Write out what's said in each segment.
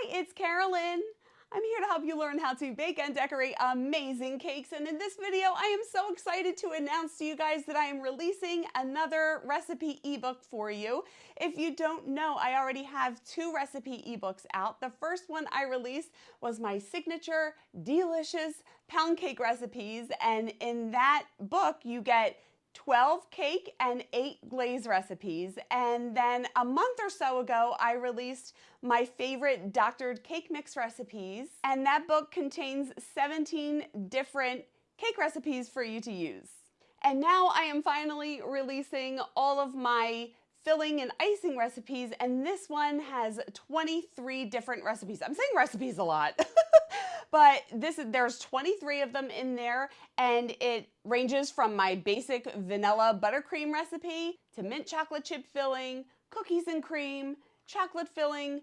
Hi, it's Karolyn. I'm here to help you learn how to bake and decorate amazing cakes, and in this video I am so excited to announce to you guys that I am releasing another recipe ebook for you. If you don't know, I already have 2 recipe ebooks out. The first one I released was my signature delicious pound cake recipes, and in that book you get 12 cake and 8 glaze recipes. And then a month or so ago, I released my favorite doctored cake mix recipes. And that book contains 17 different cake recipes for you to use. And now I am finally releasing all of my filling and icing recipes. And this one has 23 different recipes. I'm saying recipes a lot. But there's 23 of them in there, and it ranges from my basic vanilla buttercream recipe to mint chocolate chip filling, cookies and cream, chocolate filling,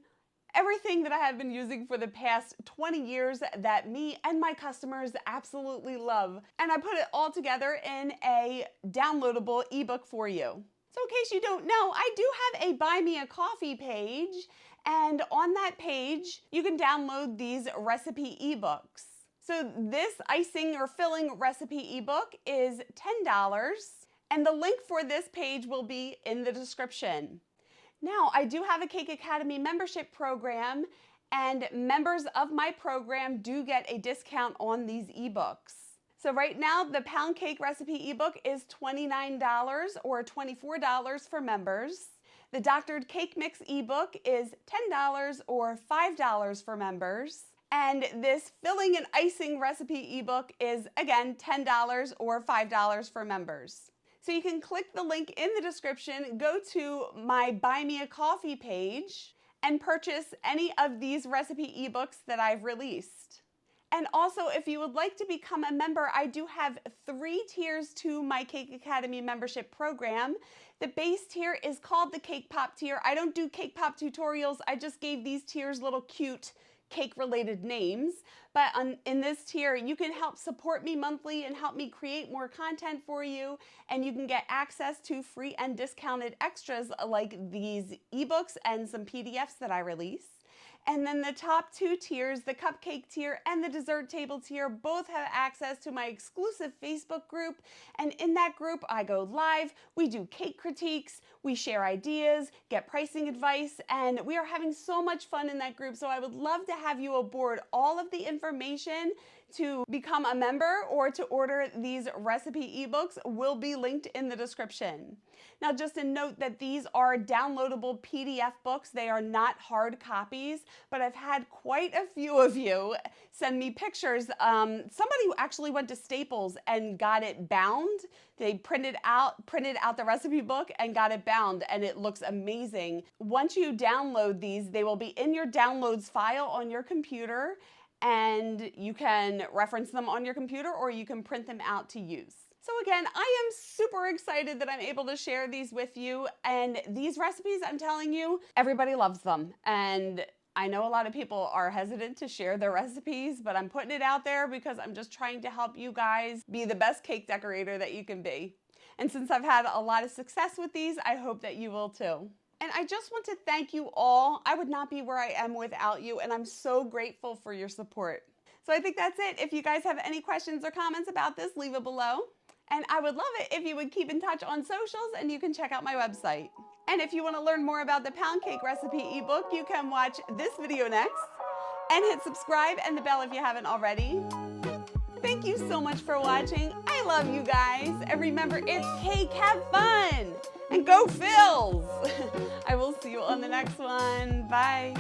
everything that I have been using for the past 20 years that me and my customers absolutely love. And I put it all together in a downloadable ebook for you. So in case you don't know, I do have a Buy Me a Coffee page. And on that page, you can download these recipe ebooks. So this icing or filling recipe ebook is $10, and the link for this page will be in the description. Now, I do have a KakeAcademy membership program, and members of my program do get a discount on these ebooks. So right now, the pound cake recipe ebook is $29 or $24 for members. The Doctored Cake Mix ebook is $10 or $5 for members. And this filling and icing recipe ebook is, again, $10 or $5 for members. So you can click the link in the description, go to my Buy Me a Coffee page, and purchase any of these recipe ebooks that I've released. And also, if you would like to become a member, I do have 3 tiers to my KakeAcademy membership program. The base tier is called the Cake Pop tier. I don't do Cake Pop tutorials. I just gave these tiers little cute cake-related names. But in this tier, you can help support me monthly and help me create more content for you. And you can get access to free and discounted extras like these ebooks and some PDFs that I release. And then the top 2 tiers, the cupcake tier and the dessert table tier, both have access to my exclusive Facebook group. And in that group, I go live, we do cake critiques, we share ideas, get pricing advice, and we are having so much fun in that group. So I would love to have you aboard. All of the information to become a member or to order these recipe ebooks will be linked in the description. Now, just a note that these are downloadable PDF books. They are not hard copies, but I've had quite a few of you send me pictures. Somebody actually went to Staples and got it bound. They printed out the recipe book and got it bound, and it looks amazing. Once you download these, they will be in your downloads file on your computer, and you can reference them on your computer or you can print them out to use. So again, I am super excited that I'm able to share these with you, and these recipes, I'm telling you, everybody loves them. And I know a lot of people are hesitant to share their recipes, but I'm putting it out there because I'm just trying to help you guys be the best cake decorator that you can be. And since I've had a lot of success with these, I hope that you will too. And I just want to thank you all. I would not be where I am without you, and I'm so grateful for your support. So I think that's it. If you guys have any questions or comments about this, leave it below. And I would love it if you would keep in touch on socials, and you can check out my website. And if you want to learn more about the pound cake recipe ebook, you can watch this video next and hit subscribe and the bell if you haven't already. Thank you so much for watching. I love you guys. And remember, it's cake, have fun, and go Phils. I will see you on the next one. Bye.